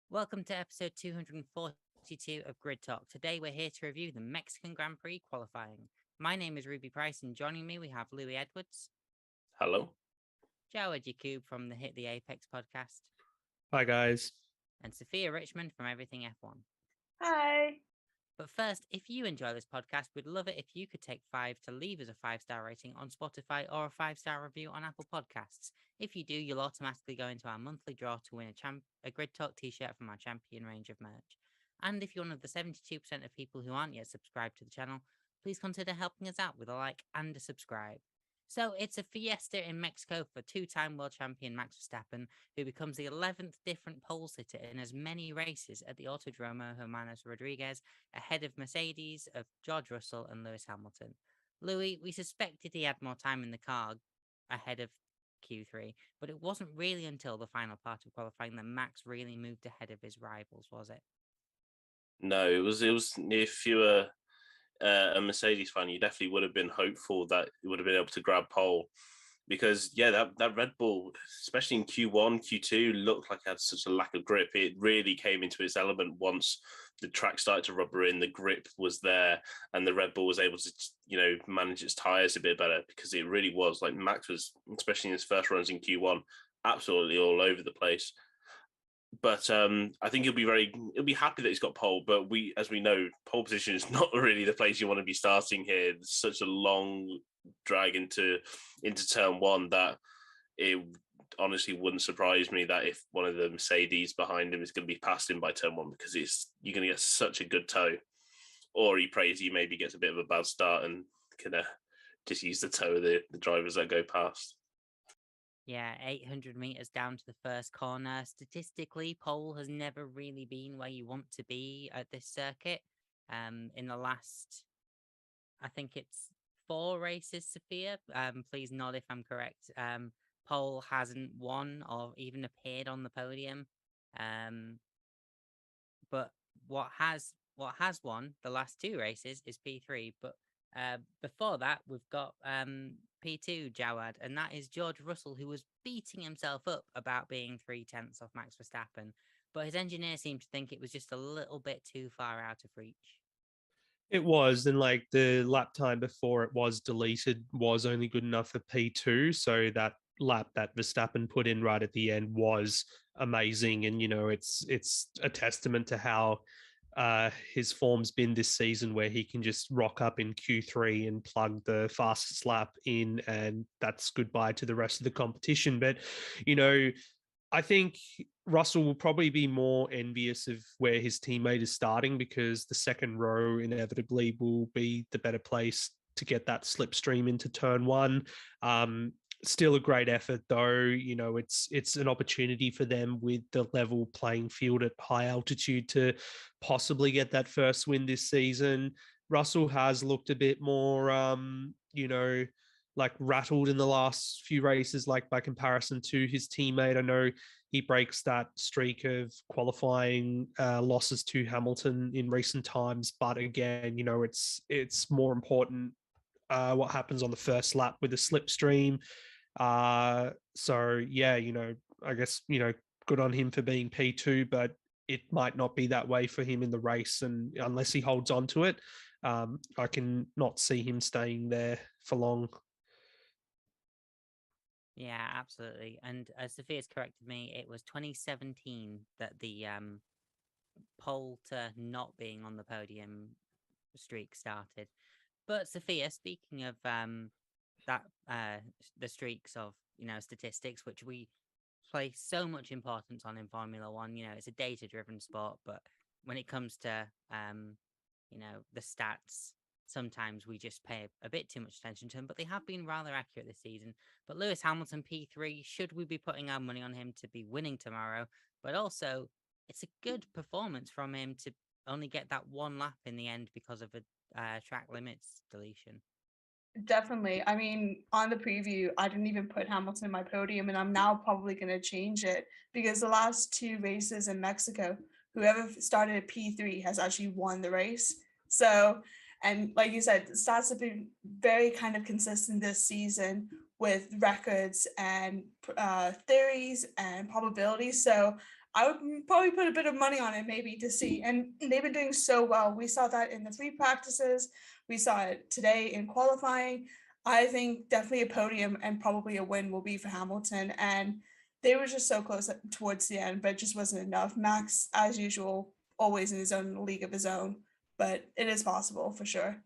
Welcome to episode 242 of Grid Talk. Today we're here to review the Mexican Grand Prix qualifying. My name is Ruby Price, and joining me we have Louis Edwards. Hello. Jawad Yaqub from the Hit the Apex podcast. Hi, guys. And Sophia Richmond from Everything F1. Hi. But first, if you enjoy this podcast, we'd love it if you could take 5 to leave us a 5-star rating on Spotify or a 5-star review on Apple Podcasts. If you do, you'll automatically go into our monthly draw to win a Grid Talk t-shirt from our champion range of merch. And if you're one of the 72% of people who aren't yet subscribed to the channel, please consider helping us out with a like and a subscribe. So it's a fiesta in Mexico for two-time world champion Max Verstappen, who becomes the 11th different pole sitter in as many races at the Autodromo Hermanos Rodriguez, ahead of Mercedes, of George Russell and Lewis Hamilton. Louis, we suspected he had more time in the car ahead of Q3, but it wasn't really until the final part of qualifying that Max really moved ahead of his rivals, was it? No, it was. If you were a Mercedes fan, you definitely would have been hopeful that it would have been able to grab pole, because that Red Bull, especially in Q1, Q2, looked like it had such a lack of grip. It really came into its element once the track started to rubber in. The grip was there, and the Red Bull was able to, manage its tires a bit better, because it really was like Max was, especially in his first runs in Q1, absolutely all over the place. But I think he'll be happy that he's got pole. But as we know, pole position is not really the place you want to be starting here. It's such a long drag into turn one that it honestly wouldn't surprise me that if one of the Mercedes behind him is going to be passed in by turn one, because you're going to get such a good toe. Or he prays he maybe gets a bit of a bad start and can just use the toe of the drivers that go past. Yeah, 800 meters down to the first corner. Statistically, pole has never really been where you want to be at this circuit. In the last, I think it's 4 races, Sophia. Please nod if I'm correct. Pole hasn't won or even appeared on the podium. But what has won the last 2 races is P3. But before that, we've got P2, Jawad, and that is George Russell, who was beating himself up about being 3/10 off Max Verstappen, but his engineer seemed to think it was just a little bit too far out of reach. It was, and like the lap time before it was deleted was only good enough for P2. So that lap that Verstappen put in right at the end was amazing. And, it's a testament to how his form's been this season, where he can just rock up in Q3 and plug the fastest lap in, and that's goodbye to the rest of the competition. But, I think Russell will probably be more envious of where his teammate is starting, because the second row inevitably will be the better place to get that slipstream into turn one. Still a great effort, though. It's an opportunity for them with the level playing field at high altitude to possibly get that first win this season. Russell has looked a bit more, like rattled in the last few races, like by comparison to his teammate. I know he breaks that streak of qualifying losses to Hamilton in recent times, but again, it's more important what happens on the first lap with the slipstream. So yeah, I guess, good on him for being P2, but it might not be that way for him in the race. And unless he holds on to it, I can not see him staying there for long. Yeah, absolutely. And as Sophia's corrected me, it was 2017 that the pole to not being on the podium streak started. But Sophia, speaking of that the streaks of statistics, which we place so much importance on in Formula One, it's a data-driven sport, but when it comes to the stats, sometimes we just pay a bit too much attention to them, but they have been rather accurate this season. But Lewis Hamilton, P3, should we be putting our money on him to be winning tomorrow? But also, it's a good performance from him to only get that one lap in the end because of a track limits deletion. Definitely. I mean, on the preview, I didn't even put Hamilton in my podium, and I'm now probably going to change it, because the last 2 races in Mexico, whoever started at P3 has actually won the race. So, and like you said, the stats have been very kind of consistent this season with records and theories and probabilities. So I would probably put a bit of money on it maybe to see. And they've been doing so well. We saw that in the free practices. We saw it today in qualifying. I think definitely a podium and probably a win will be for Hamilton. And they were just so close towards the end, but it just wasn't enough. Max, as usual, always in his own league of his own, but it is possible for sure.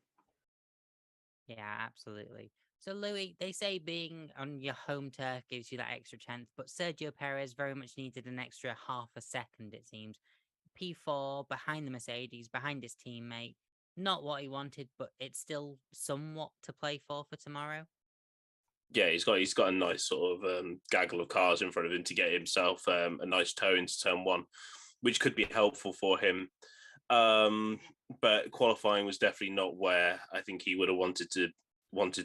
Yeah, absolutely. So, Louis, they say being on your home turf gives you that extra chance, but Sergio Perez very much needed an extra half a second, it seems. P4 behind the Mercedes, behind his teammate. Not what he wanted, but it's still somewhat to play for tomorrow. Yeah, he's got a nice sort of gaggle of cars in front of him to get himself a nice toe into turn one, which could be helpful for him. But qualifying was definitely not where I think he would have wanted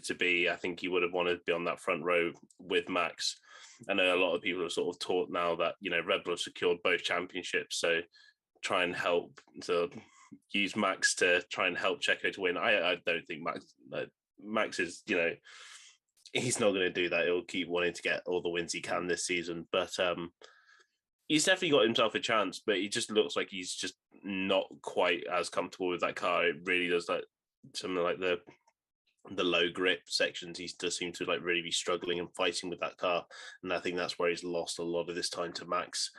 to be. I think he would have wanted to be on that front row with Max. I know a lot of people are sort of taught now that, you know, Red Bull have secured both championships, so try and help to use Max to try and help Checo to win. I don't think Max is, you know, he's not going to do that. He'll keep wanting to get all the wins he can this season, but he's definitely got himself a chance, but he just looks like he's just not quite as comfortable with that car. It really does, like something like the low grip sections. He does seem to like really be struggling and fighting with that car, and I think that's where he's lost a lot of this time to Max.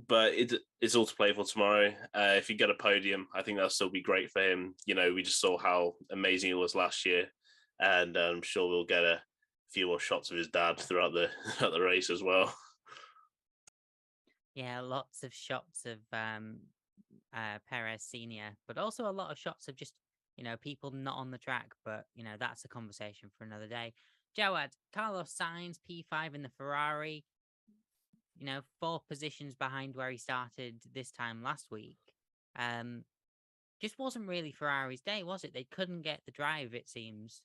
But it's all to play for tomorrow. If you get a podium, I think that'll still be great for him. You know, we just saw how amazing it was last year, and I'm sure we'll get a few more shots of his dad throughout the race as well. Yeah, lots of shots of Perez Senior, but also a lot of shots of just, you know, people not on the track. But, you know, that's a conversation for another day. Jawad, Carlos Sainz, P5 in the Ferrari, you know, 4 positions behind where he started this time last week. Just wasn't really Ferrari's day, was it? They couldn't get the drive, it seems.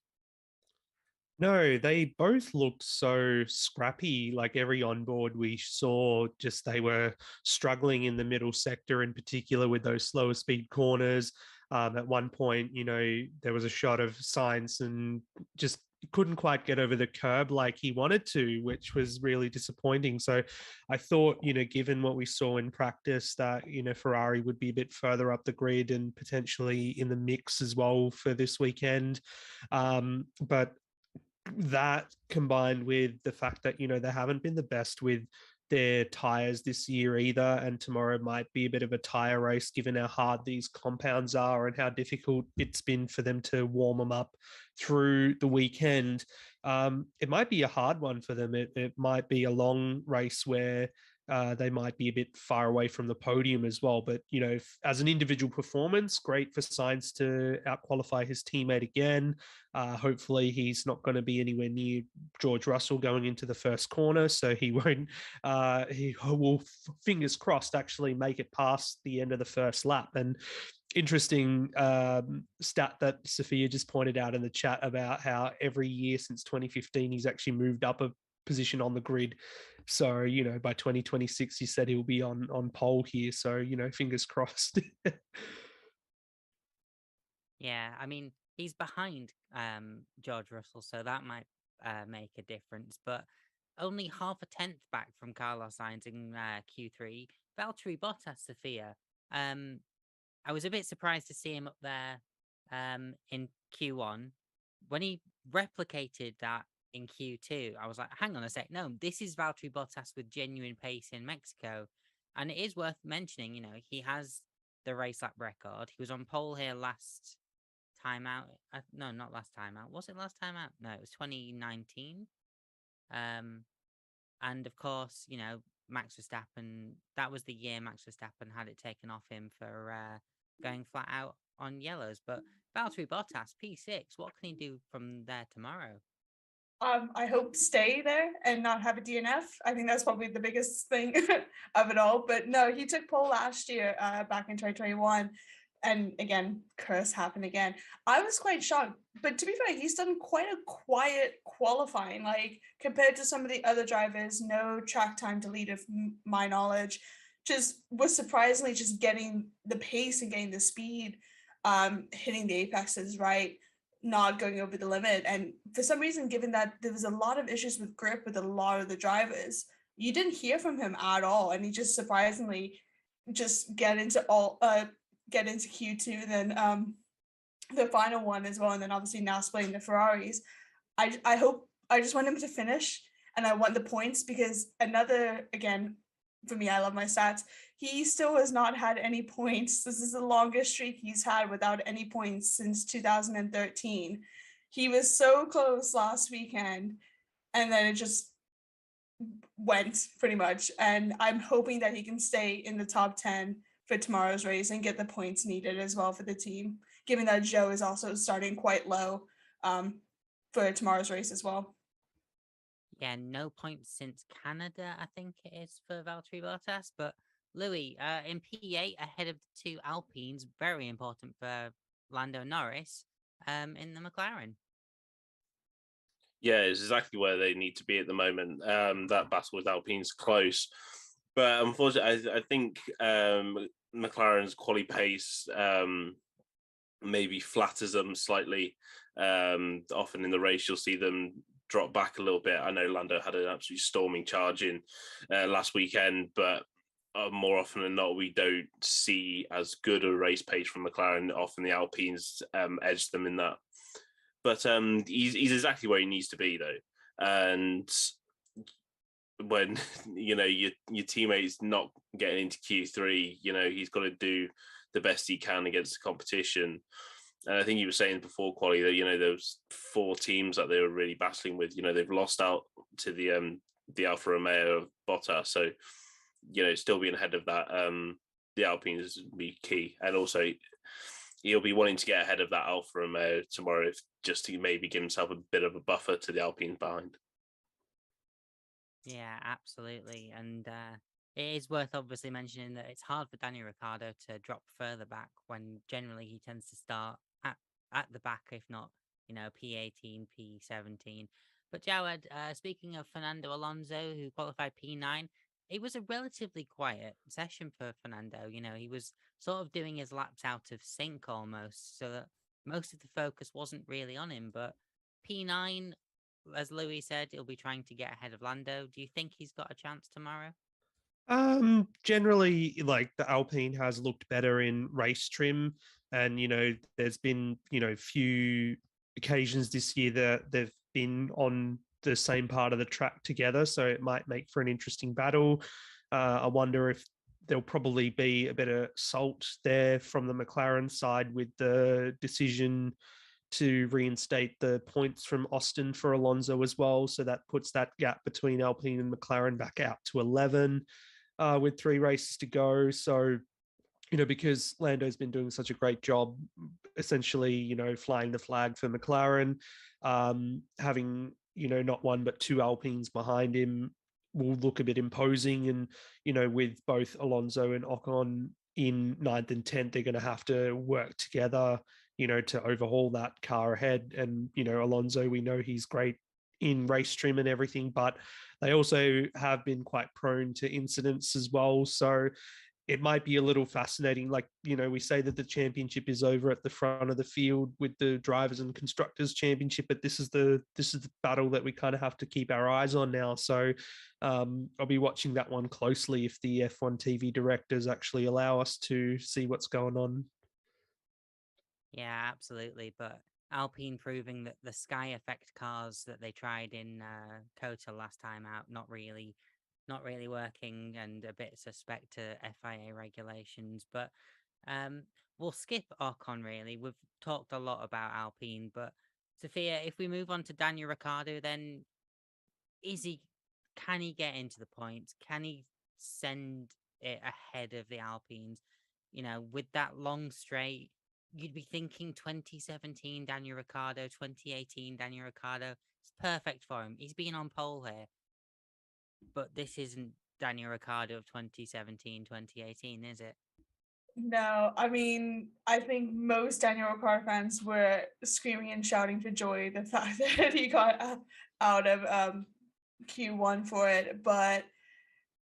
No, they both looked so scrappy. Like every onboard we saw, just they were struggling in the middle sector, in particular with those slower speed corners. At one point, you know, there was a shot of Sainz and just couldn't quite get over the curb like he wanted to, which was really disappointing. So I thought, you know, given what we saw in practice, that, you know, Ferrari would be a bit further up the grid and potentially in the mix as well for this weekend. But that combined with the fact that, you know, they haven't been the best with their tires this year either, and tomorrow might be a bit of a tire race given how hard these compounds are and how difficult it's been for them to warm them up through the weekend. It might be a hard one for them. It might be a long race where they might be a bit far away from the podium as well. But, you know, as an individual performance, great for Sainz to out-qualify his teammate again. Hopefully he's not going to be anywhere near George Russell going into the first corner, so he won't, he will, fingers crossed, actually make it past the end of the first lap. And interesting stat that Sophia just pointed out in the chat about how every year since 2015, he's actually moved up a position on the grid. So, you know, by 2026, he said he'll be on pole here. So, you know, fingers crossed. Yeah, I mean, he's behind George Russell, so that might make a difference. But only half a tenth back from Carlos Sainz in Q3. Valtteri Bottas, Sophia. I was a bit surprised to see him up there in Q1. When he replicated that in Q2, I was like, hang on a sec. No, this is Valtteri Bottas with genuine pace in Mexico. And it is worth mentioning, you know, he has the race lap record. He was on pole here last time out. No, not last time out. Was it last time out? No, it was 2019. And of course, you know, Max Verstappen, that was the year Max Verstappen had it taken off him for going flat out on yellows. But Valtteri Bottas, P6, what can he do from there tomorrow? I hope stay there and not have a DNF. I think that's probably the biggest thing of it all. But no, he took pole last year back in 2021. And again, curse happened again. I was quite shocked. But to be fair, he's done quite a quiet qualifying. Like compared to some of the other drivers, no track time deleted from my knowledge. Just was surprisingly just getting the pace and getting the speed, hitting the apexes right, not going over the limit. And for some reason, given that there was a lot of issues with grip with a lot of the drivers, you didn't hear from him at all, and he just surprisingly just get into Q2, then the final one as well, and then obviously now splitting the Ferraris. I just want him to finish, and I want the points, because again, for me, I love my stats. He still has not had any points. This is the longest streak he's had without any points since 2013. He was so close last weekend, and then it just went pretty much. And I'm hoping that he can stay in the top 10 for tomorrow's race and get the points needed as well for the team, given that Joe is also starting quite low for tomorrow's race as well. Yeah, no points since Canada, I think it is, for Valtteri Bottas. But Louis, in P8, ahead of the two Alpines, very important for Lando Norris in the McLaren. Yeah, it's exactly where they need to be at the moment. That battle with Alpine's close. But unfortunately, I think McLaren's quali pace maybe flatters them slightly. Often in the race, you'll see them drop back a little bit. I know Lando had an absolute storming charge in last weekend, but more often than not, we don't see as good a race pace from McLaren. Often the Alpines edge them in that. But he's exactly where he needs to be, though. And when your teammate's not getting into Q3, he's got to do the best he can against the competition. And I think you were saying before, Quali, that there was 4 teams that they were really battling with. They've lost out to the Alfa Romeo of Bottas, so still being ahead of that, the Alpines would be key, and also he'll be wanting to get ahead of that Alfa Romeo tomorrow, just to maybe give himself a bit of a buffer to the Alpines behind. Yeah, absolutely. And it is worth obviously mentioning that it's hard for Daniel Ricciardo to drop further back when generally he tends to start at the back, if not, P18, P17. But Jawad, speaking of Fernando Alonso, who qualified P9, it was a relatively quiet session for Fernando. He was sort of doing his laps out of sync almost, so that most of the focus wasn't really on him. But P9, as Louis said, he'll be trying to get ahead of Lando. Do you think he's got a chance tomorrow? Generally, like, the Alpine has looked better in race trim, and there's been few occasions this year that they've been on the same part of the track together, so it might make for an interesting battle. I wonder if there'll probably be a bit of salt there from the McLaren side with the decision to reinstate the points from Austin for Alonso as well. So that puts that gap between Alpine and McLaren back out to 11 with 3 races to go. So, because Lando's been doing such a great job, essentially, flying the flag for McLaren, having, not 1 but 2 Alpines behind him will look a bit imposing. And, with both Alonso and Ocon in 9th and 10th, they're going to have to work together, to overhaul that car ahead. And, Alonso, we know he's great in race trim and everything, but they also have been quite prone to incidents as well. So it might be a little fascinating. Like, we say that the championship is over at the front of the field with the drivers and constructors championship, but this is the battle that we kind of have to keep our eyes on now. So I'll be watching that one closely if the F1 TV directors actually allow us to see what's going on. Yeah, absolutely. But Alpine proving that the Sky Effect cars that they tried in COTA last time out, not really working, and a bit suspect to FIA regulations. But we'll skip Ocon, really. We've talked a lot about Alpine, but Sophia, if we move on to Daniel Ricciardo, then can he get into the points? Can he send it ahead of the Alpines? With that long straight, you'd be thinking 2017 Daniel Ricciardo, 2018 Daniel Ricciardo. It's perfect for him. He's been on pole here. But this isn't Daniel Ricciardo of 2017, 2018, is it? No, I mean, I think most Daniel Ricciardo fans were screaming and shouting for joy the fact that he got out of Q1 for it. But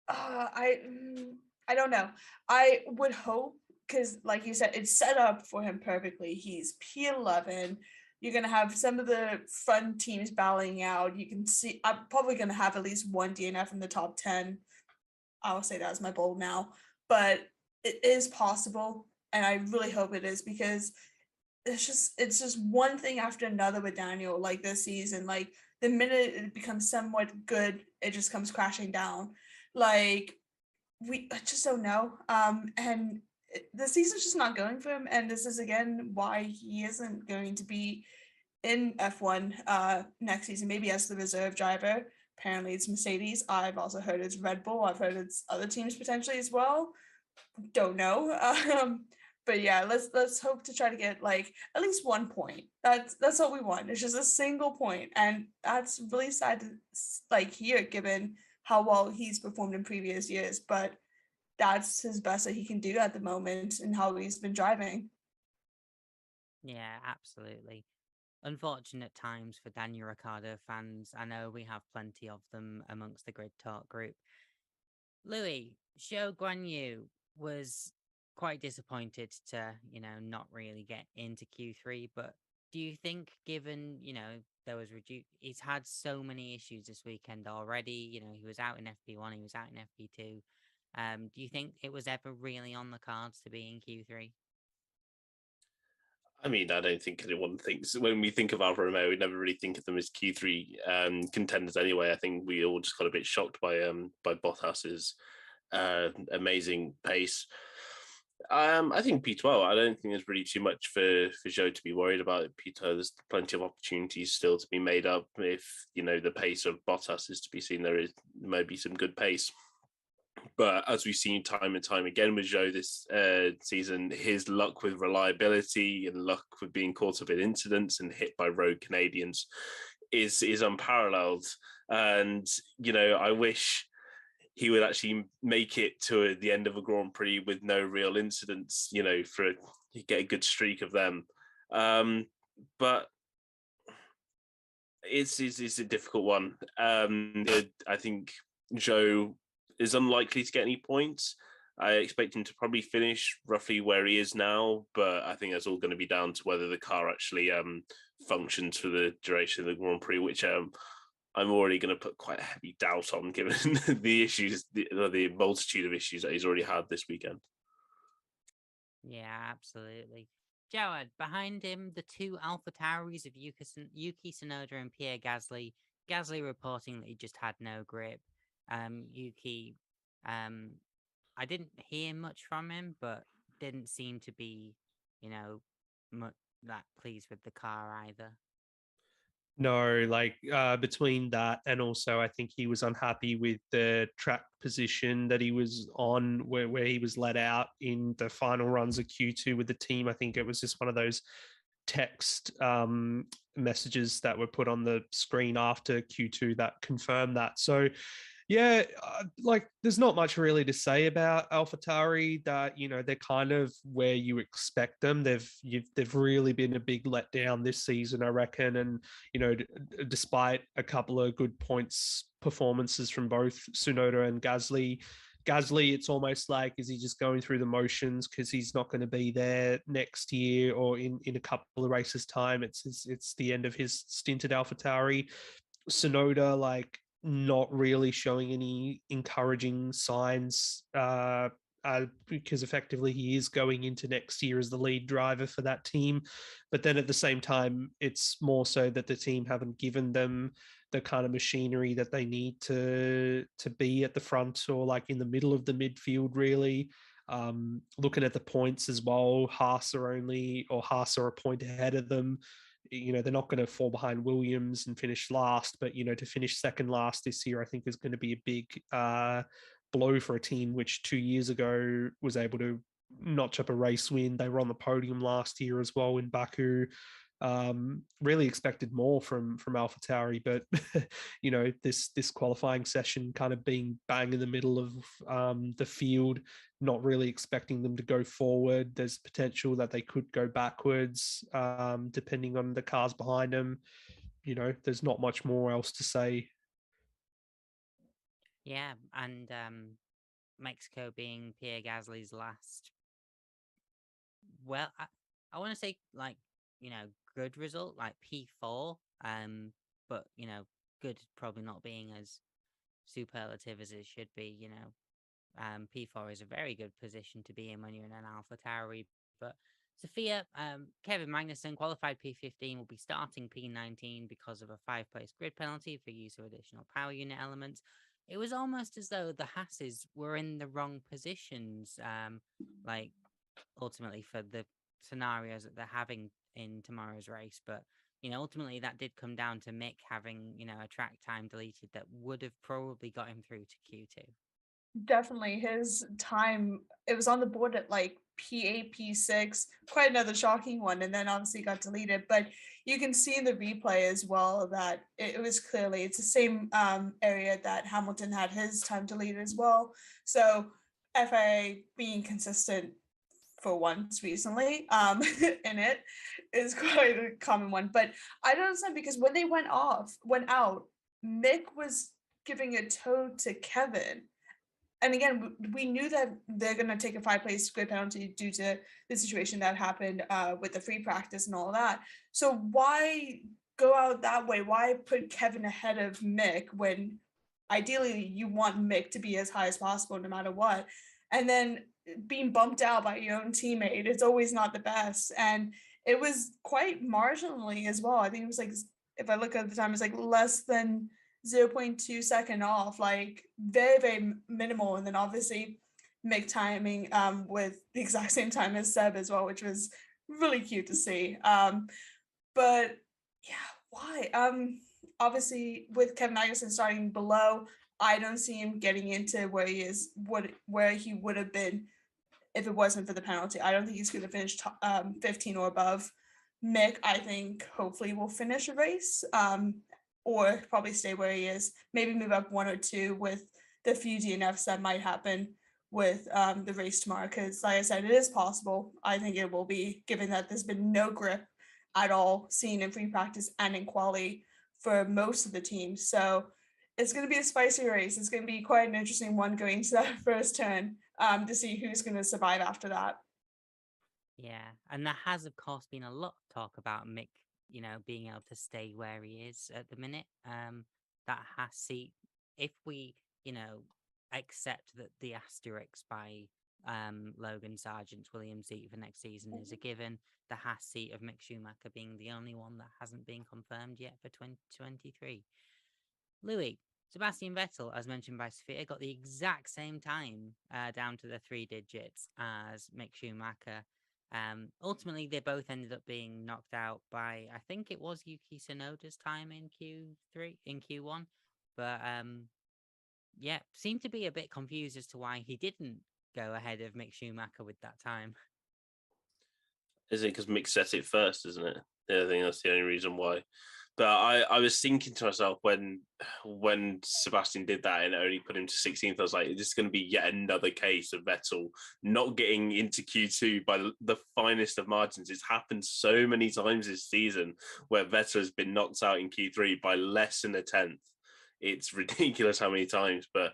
I don't know. I would hope, because like you said, it's set up for him perfectly. He's P11. You're going to have some of the front teams battling out. You can see, I'm probably going to have at least one DNF in the top 10. I will say that as my bold now, but it is possible. And I really hope it is, because it's just one thing after another with Daniel, like this season. Like the minute it becomes somewhat good, it just comes crashing down. Like I just don't know. And the season's just not going for him, and this is again why he isn't going to be in F1 next season, maybe as the reserve driver. Apparently it's Mercedes. I've also heard it's Red Bull. I've heard it's other teams potentially as well. Don't know. But yeah, let's hope to try to get like at least 1 point. That's what we want. It's just a single point, and that's really sad to like hear, given how well he's performed in previous years. But that's his best that he can do at the moment and how he's been driving. Yeah, absolutely. Unfortunate times for Daniel Ricciardo fans. I know we have plenty of them amongst the Grid Talk group. Louis, Zhou Guanyu was quite disappointed to, not really get into Q3, but do you think, given, there was he's had so many issues this weekend already, he was out in FP1, he was out in FP2. Do you think it was ever really on the cards to be in Q3? I mean, I don't think anyone thinks, when we think of Alfa Romeo, we never really think of them as Q3 contenders anyway. I think we all just got a bit shocked by Bottas's amazing pace. I think P12, I don't think there's really too much for Zhou to be worried about. P12, there's plenty of opportunities still to be made up. If, the pace of Bottas is to be seen, there may be some good pace. But as we've seen time and time again with Zhou this season, his luck with reliability and luck with being caught up in incidents and hit by rogue Canadians is unparalleled. And, I wish he would actually make it to the end of a Grand Prix with no real incidents, for get a good streak of them. But it's a difficult one. I think Zhou is unlikely to get any points. I expect him to probably finish roughly where he is now, but I think that's all going to be down to whether the car actually functions for the duration of the Grand Prix, which I'm already going to put quite a heavy doubt on, given the issues, the multitude of issues that he's already had this weekend. Yeah, absolutely. Jawad, behind him, the two AlphaTauris of Yuki Tsunoda and Pierre Gasly. Gasly reporting that he just had no grip. Yuki, I didn't hear much from him, but didn't seem to be, that pleased with the car either. No, like between that and also I think he was unhappy with the track position that he was on, where he was let out in the final runs of Q2 with the team. I think it was just one of those text messages that were put on the screen after Q2 that confirmed that. So yeah, like there's not much really to say about AlphaTauri. That they're kind of where you expect them. They've really been a big letdown this season, I reckon. And despite a couple of good points performances from both Tsunoda and Gasly, it's almost like, is he just going through the motions because he's not going to be there next year or in a couple of races time? It's the end of his stint at AlphaTauri. Tsunoda, like, not really showing any encouraging signs because effectively he is going into next year as the lead driver for that team. But then at the same time, it's more so that the team haven't given them the kind of machinery that they need to be at the front or like in the middle of the midfield, really. Looking at the points as well, Haas are a point ahead of them. They're not going to fall behind Williams and finish last, but to finish second last this year, I think is going to be a big blow for a team which 2 years ago was able to notch up a race win. They were on the podium last year as well in Baku. Really expected more from AlphaTauri, but this qualifying session kind of being bang in the middle of the field, not really expecting them to go forward. There's potential that they could go backwards, depending on the cars behind them. There's not much more else to say. Yeah, and Mexico being Pierre Gasly's last. Well, I want to say, like, good result, like P4. But good probably not being as superlative as it should be. P4 is a very good position to be in when you're in an Alpha Tauri. But Sophia, Kevin Magnussen qualified P15, will be starting P19 because of a 5-place grid penalty for use of additional power unit elements. It was almost as though the Hasses were in the wrong positions, ultimately for the scenarios that they're having in tomorrow's race. But ultimately that did come down to Mick having a track time deleted that would have probably got him through to Q2. Definitely his time, it was on the board at like P8, P6, quite another shocking one, and then obviously got deleted. But you can see in the replay as well that it was clearly, it's the same area that Hamilton had his time deleted as well. So FIA being consistent for once recently in it is quite a common one. But I don't understand, because when they went out, Mick was giving a toe to Kevin. And again, we knew that they're going to take a 5-place grid penalty due to the situation that happened with the free practice and all that. So why go out that way? Why put Kevin ahead of Mick when ideally you want Mick to be as high as possible no matter what? And then being bumped out by your own teammate, it's always not the best. And it was quite marginally as well. I think it was like, if I look at the time, it's like less than 0.2 second off, like very, very minimal. And then obviously Mick timing with the exact same time as Seb as well, which was really cute to see. But yeah, why? Obviously with Kevin Magnussen starting below, I don't see him getting into where he is, where he would have been if it wasn't for the penalty. I don't think he's going to finish 15 or above. Mick, I think, hopefully will finish a race. Or probably stay where he is, maybe move up 1 or 2 with the few DNFs that might happen with the race tomorrow. Because like I said, it is possible. I think it will be, given that there's been no grip at all seen in free practice and in quali for most of the teams. So it's going to be a spicy race. It's going to be quite an interesting one going into that first turn to see who's going to survive after that. Yeah, and there has, of course, been a lot of talk about Mick being able to stay where he is at the minute. That Haas seat, if we, accept that the asterisk by Logan Sargent's Williams seat for next season is a given, the Haas seat of Mick Schumacher being the only one that hasn't been confirmed yet for 2023. Louis, Sebastian Vettel, as mentioned by Sophia, got the exact same time down to the 3 digits as Mick Schumacher. Ultimately, they both ended up being knocked out by, I think it was Yuki Tsunoda's time in Q1. But seemed to be a bit confused as to why he didn't go ahead of Mick Schumacher with that time. Is it because Mick set it first, isn't it? Yeah, I think that's the only reason why. But I was thinking to myself when Sebastian did that and it only put him to 16th, I was like, this is going to be yet another case of Vettel not getting into Q2 by the finest of margins. It's happened so many times this season where Vettel has been knocked out in Q3 by less than a tenth. It's ridiculous how many times, but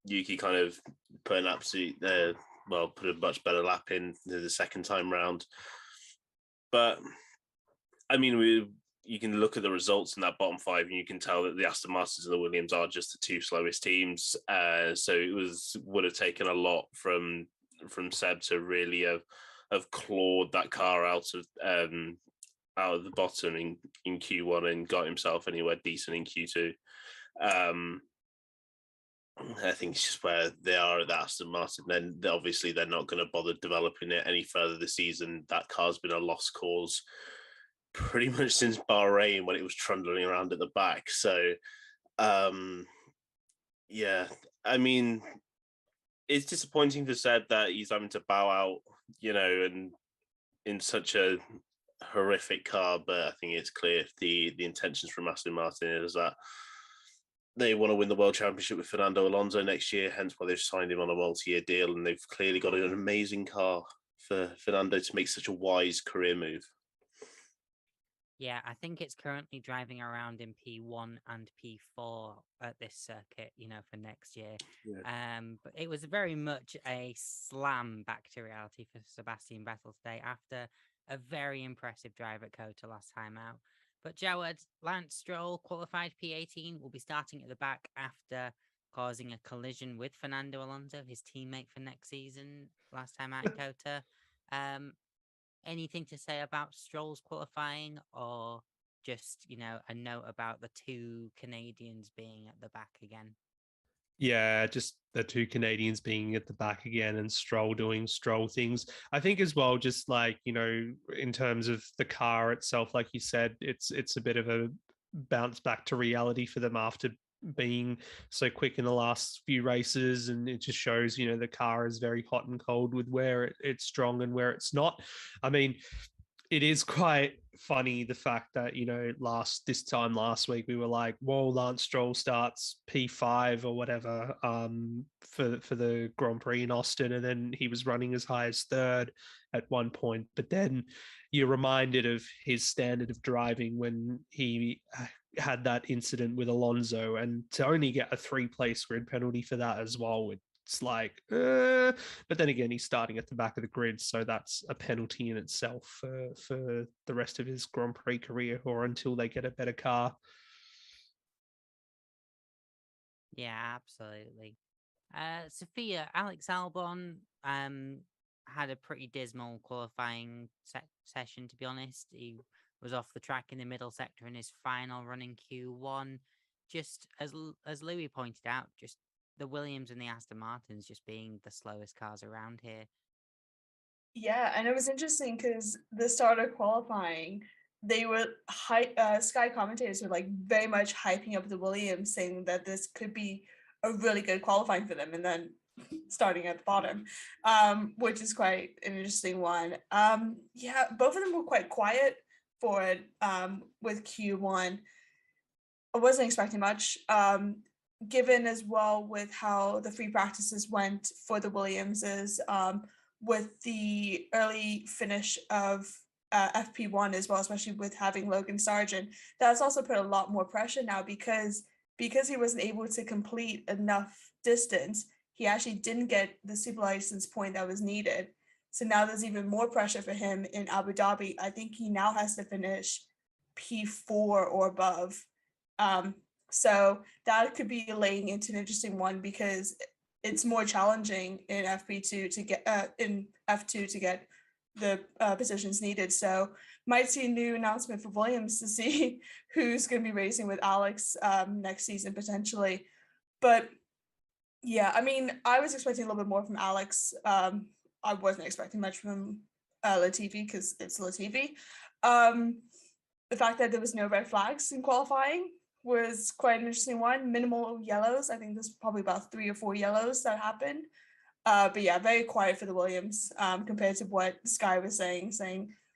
Yuki kind of put an absolute, put a much better lap in the second time round. But I mean, you can look at the results in that bottom 5 and you can tell that the Aston Martins and the Williams are just the 2 slowest teams. So it would have taken a lot from Seb to really have clawed that car out of the bottom in Q1 and got himself anywhere decent in Q2. I think it's just where they are at the Aston Martin. Then obviously they're not going to bother developing it any further this season. That car's been a lost cause pretty much since Bahrain when it was trundling around at the back. So, yeah, I mean, it's disappointing for Seb that he's having to bow out, and in such a horrific car. But I think it's clear the intentions from Aston Martin is that they want to win the World Championship with Fernando Alonso next year, hence why they've signed him on a multi-year deal, and they've clearly got an amazing car for Fernando to make such a wise career move. Yeah, I think it's currently driving around in P1 and P4 at this circuit, for next year. Yeah. But it was very much a slam back to reality for Sebastian Vettel today after a very impressive drive at COTA last time out. But Jawad, Lance Stroll, qualified P18, will be starting at the back after causing a collision with Fernando Alonso, his teammate for next season, last time out in COTA. Anything to say about Stroll's qualifying, or just, a note about the two Canadians being at the back again? Yeah, just the two Canadians being at the back again and Stroll doing Stroll things. I think as well, just like, in terms of the car itself, like you said, it's a bit of a bounce back to reality for them after being so quick in the last few races. And it just shows, the car is very hot and cold with where it's strong and where it's not. I mean, it is quite funny the fact that this time last week we were like, "Whoa, Lance Stroll starts P5 or whatever for the Grand Prix in Austin," and then he was running as high as third at one point. But then you're reminded of his standard of driving when he had that incident with Alonso, and to only get a 3-place grid penalty for that as well. It's like, but then again, he's starting at the back of the grid, so that's a penalty in itself for the rest of his Grand Prix career, or until they get a better car. Yeah, absolutely. Sophia, Alex Albon had a pretty dismal qualifying session, to be honest. He was off the track in the middle sector in his final run in Q1. Just as Louis pointed out, just the Williams and the Aston Martins just being the slowest cars around here. Yeah, and it was interesting because the start of qualifying, they were Sky commentators were like very much hyping up the Williams, saying that this could be a really good qualifying for them, and then starting at the bottom, which is quite an interesting one. Yeah, both of them were quite quiet for it with Q1. I wasn't expecting much. Given as well with how the free practices went for the Williamses, with the early finish of FP1 as well, especially with having Logan Sargent, that's also put a lot more pressure now because he wasn't able to complete enough distance. He actually didn't get the super license point that was needed. So now there's even more pressure for him in Abu Dhabi. I think he now has to finish P4 or above. So that could be laying into an interesting one because it's more challenging in FP2 to get in F2 to get the positions needed. So might see a new announcement for Williams to see who's going to be racing with Alex next season potentially. But yeah, I mean, I was expecting a little bit more from Alex. I wasn't expecting much from Latifi because it's Latifi. The fact that there was no red flags in qualifying was quite an interesting one. Minimal yellows. I think there's probably about 3 or 4 yellows that happened. But yeah, very quiet for the Williams compared to what Sky was saying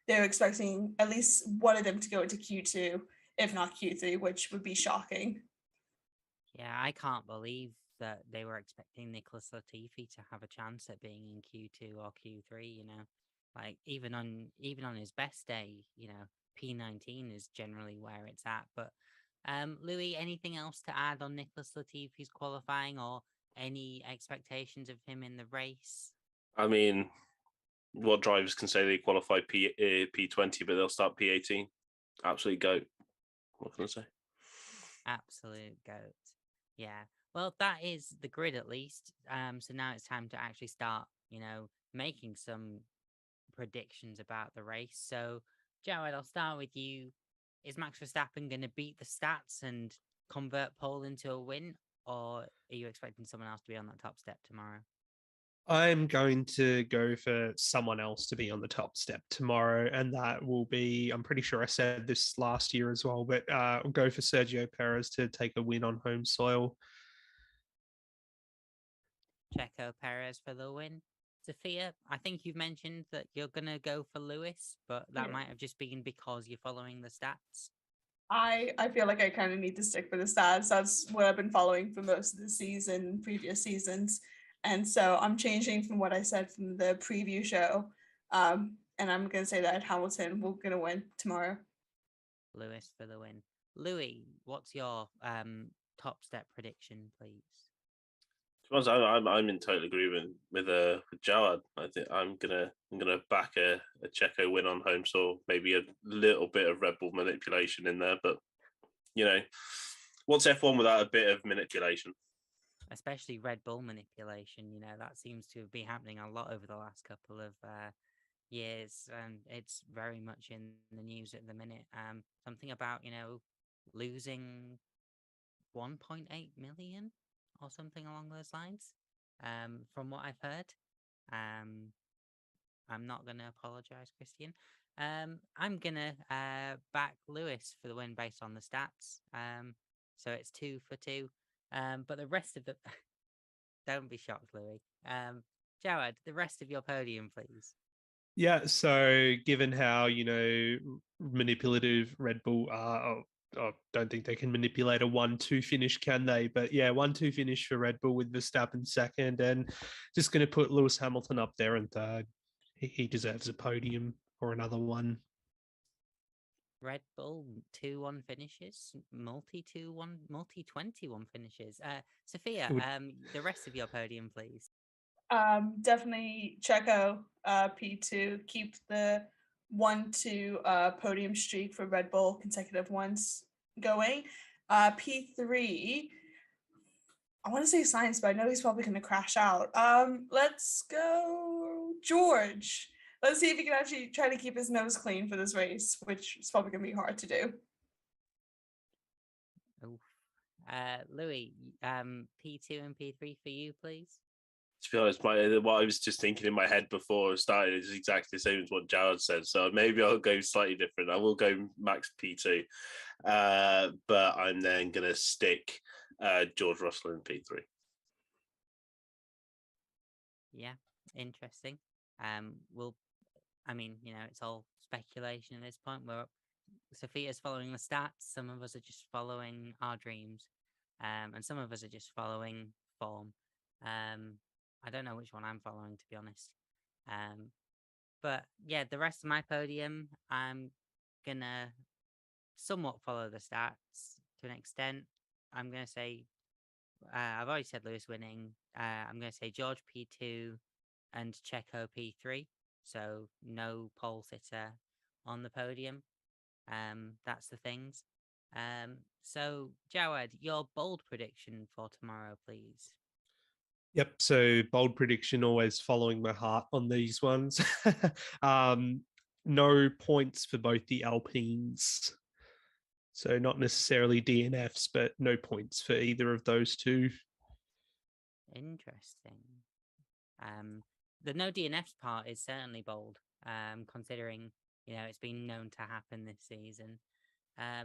they were expecting at least one of them to go into Q2, if not Q3, which would be shocking. Yeah, I can't believe that they were expecting Nicholas Latifi to have a chance at being in Q2 or Q3, like even on his best day, P19 is generally where it's at. But Louis, anything else to add on Nicholas Latifi's qualifying or any expectations of him in the race? I mean, what drivers can say they qualify P20, but they'll start P18? Absolute goat. What can I say? Absolute goat. Yeah. Well, that is the grid at least. So now it's time to actually start, making some predictions about the race. So, Jawad, I'll start with you. Is Max Verstappen going to beat the stats and convert pole into a win, or are you expecting someone else to be on that top step tomorrow? I'm going to go for someone else to be on the top step tomorrow, and that will be, I'm pretty sure I said this last year as well, but I'll go for Sergio Perez to take a win on home soil. Checo Perez for the win. Sophia, I think you've mentioned that you're going to go for Lewis, but that might have just been because you're following the stats. I feel like I kind of need to stick with the stats. That's what I've been following for most of the season, previous seasons. And so I'm changing from what I said from the preview show. And I'm going to say that Hamilton will going to win tomorrow. Lewis for the win. Louis, what's your top step prediction, please? I'm in total agreement with Jawad. I think I'm gonna back a Checo win on home soil. Maybe a little bit of Red Bull manipulation in there, but what's F1 without a bit of manipulation? Especially Red Bull manipulation. That seems to be happening a lot over the last couple of years, and it's very much in the news at the minute. Something about losing 1.8 million or something along those lines, from what I've heard. I'm not going to apologize, Christian. I'm going to back Lewis for the win based on the stats. So it's 2 for 2. But the rest of the... Don't be shocked, Louis. Jawad, the rest of your podium, please. Yeah, so given how, manipulative Red Bull are, I don't think they can manipulate a 1-2 finish, can they? But yeah, 1-2 finish for Red Bull with Verstappen second, and just going to put Lewis Hamilton up there in third. He deserves a podium or another one. Red Bull 2-1 finishes, multi 21 finishes. Sophia, the rest of your podium, please. Definitely Checo, P2, keep the 1-2 podium streak for Red Bull consecutive ones going. P3, I want to say Sainz, but I know he's probably going to crash out. Let's go George. Let's see if he can actually try to keep his nose clean for this race, which is probably going to be hard to do. Louis, P2 and P3 for you, please. To be honest, what I was just thinking in my head before I started is exactly the same as what Jawad said. So maybe I'll go slightly different. I will go max P2, but I'm then going to stick George Russell in P3. Yeah, interesting. It's all speculation at this point. Sophia's following the stats. Some of us are just following our dreams, and some of us are just following form. I don't know which one I'm following, to be honest. But yeah, the rest of my podium, I'm gonna somewhat follow the stats to an extent. I'm gonna say, I've already said Lewis winning. I'm gonna say George P2 and Checo P3. So no pole sitter on the podium. That's the things. So Jawad, your bold prediction for tomorrow, please. Yep. So bold prediction, always following my heart on these ones. No points for both the Alpines. So not necessarily DNFs, but no points for either of those two. Interesting. The no DNFs part is certainly bold, considering, it's been known to happen this season.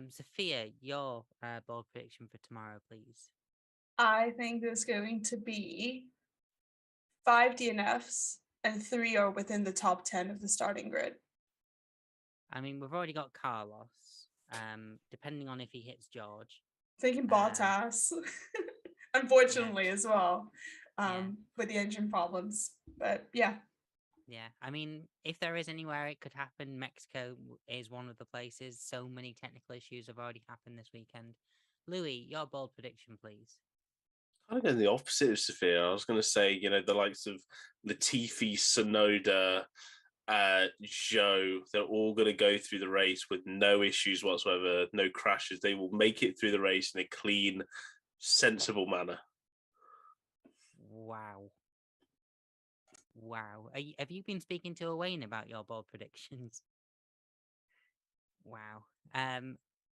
Sophia, your bold prediction for tomorrow, please. I think there's going to be 5 DNFs and 3 are within the top 10 of the starting grid. I mean, we've already got Carlos, depending on if he hits George. Thinking Bottas, unfortunately, as well, with the engine problems. But yeah. Yeah, I mean, if there is anywhere it could happen, Mexico is one of the places. So many technical issues have already happened this weekend. Louis, your bold prediction, please. I'm going the opposite of Sophia. I was going to say, the likes of Latifi, Sonoda, Zhou, they're all going to go through the race with no issues whatsoever, no crashes. They will make it through the race in a clean, sensible manner. Wow. Have you been speaking to Owain about your bold predictions? Wow.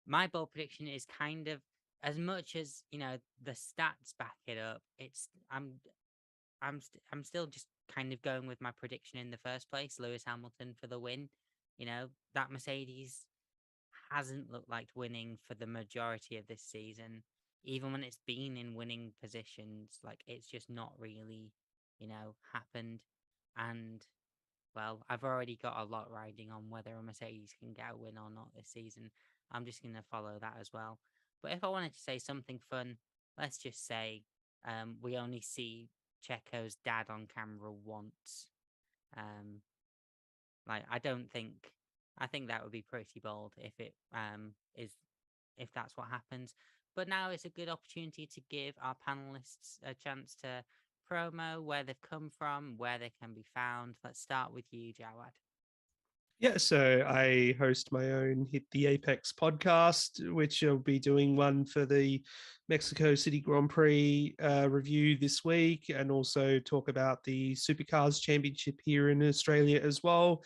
My bold prediction is kind of, as much as the stats back it up. I'm still just kind of going with my prediction in the first place. Lewis Hamilton for the win. That Mercedes hasn't looked like winning for the majority of this season. Even when it's been in winning positions, like it's just not really, happened. And well, I've already got a lot riding on whether a Mercedes can get a win or not this season. I'm just going to follow that as well. But if I wanted to say something fun, let's just say we only see Checo's dad on camera once. I think that would be pretty bold if it if that's what happens. But now it's a good opportunity to give our panelists a chance to promo, where they've come from, where they can be found. Let's start with you, Jawad. Yeah, so I host my own Hit the Apex podcast, which I'll be doing one for the Mexico City Grand Prix review this week, and also talk about the Supercars Championship here in Australia as well,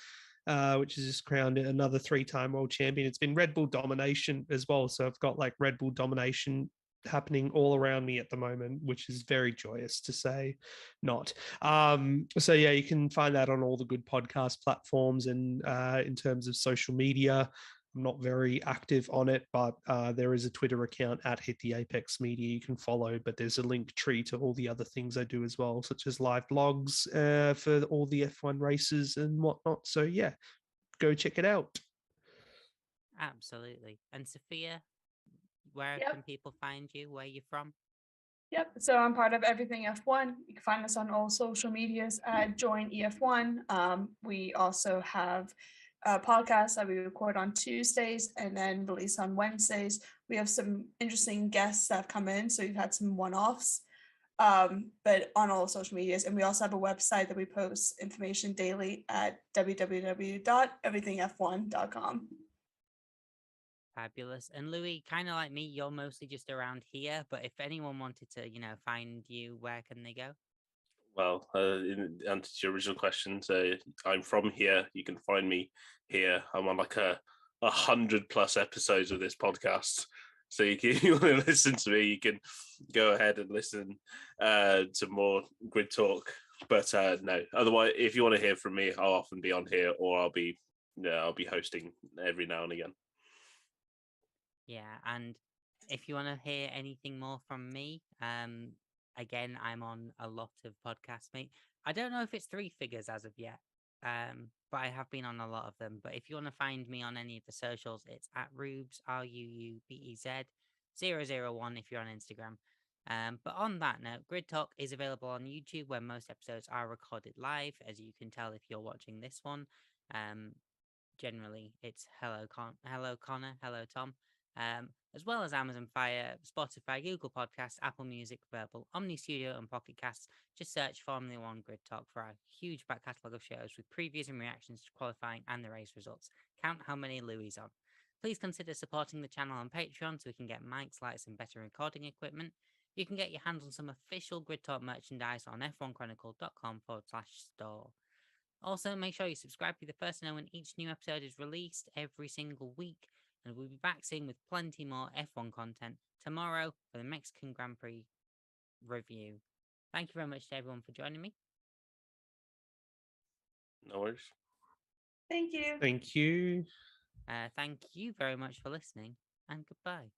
which has just crowned another 3-time world champion. It's been Red Bull domination as well, so I've got like Red Bull domination happening all around me at the moment, which is very joyous to say not. So yeah, you can find that on all the good podcast platforms, and in terms of social media, I'm not very active on it, but there is a Twitter account at Hit the Apex Media you can follow, but there's a link tree to all the other things I do as well, such as live blogs for all the F1 races and whatnot. So yeah, go check it out. Absolutely. And Sophia, where Yep. can people find you? Where are you from? Yep. So I'm part of Everything F1. You can find us on all social medias at Join EF1. We also have a podcast that we record on Tuesdays and then release on Wednesdays. We have some interesting guests that have come in, so we've had some one-offs, but on all social medias. And we also have a website that we post information daily at www.everythingf1.com. Fabulous. And Louis, kind of like me, you're mostly just around here, but if anyone wanted to, find you, where can they go? Well, in answer to your original question, so I'm from here. You can find me here. I'm on like 100+ episodes of this podcast. So you want to listen to me, you can go ahead and listen to more Grid Talk. But no, otherwise, if you want to hear from me, I'll often be on here, or I'll be hosting every now and again. Yeah, and if you want to hear anything more from me, again, I'm on a lot of podcasts, mate. I don't know if it's 3 figures as of yet, but I have been on a lot of them. But if you want to find me on any of the socials, it's at Rubes, RUUBEZ 001 if you're on Instagram. But on that note, Grid Talk is available on YouTube, where most episodes are recorded live, as you can tell if you're watching this one. Generally, it's hello Connor, hello Tom. As well as Amazon Fire, Spotify, Google Podcasts, Apple Music, Verbal, Omni Studio, and Pocket Casts. Just search Formula One Grid Talk for our huge back catalogue of shows with previews and reactions to qualifying and the race results. Count how many Louis on. Please consider supporting the channel on Patreon so we can get mics, lights, and better recording equipment. You can get your hands on some official Grid Talk merchandise on f1chronicle.com/store. Also, make sure you subscribe to be the first to know when each new episode is released every single week. And we'll be back soon with plenty more F1 content tomorrow for the Mexican Grand Prix review. Thank you very much to everyone for joining me. No worries. Thank you. Thank you. Thank you very much for listening, and goodbye.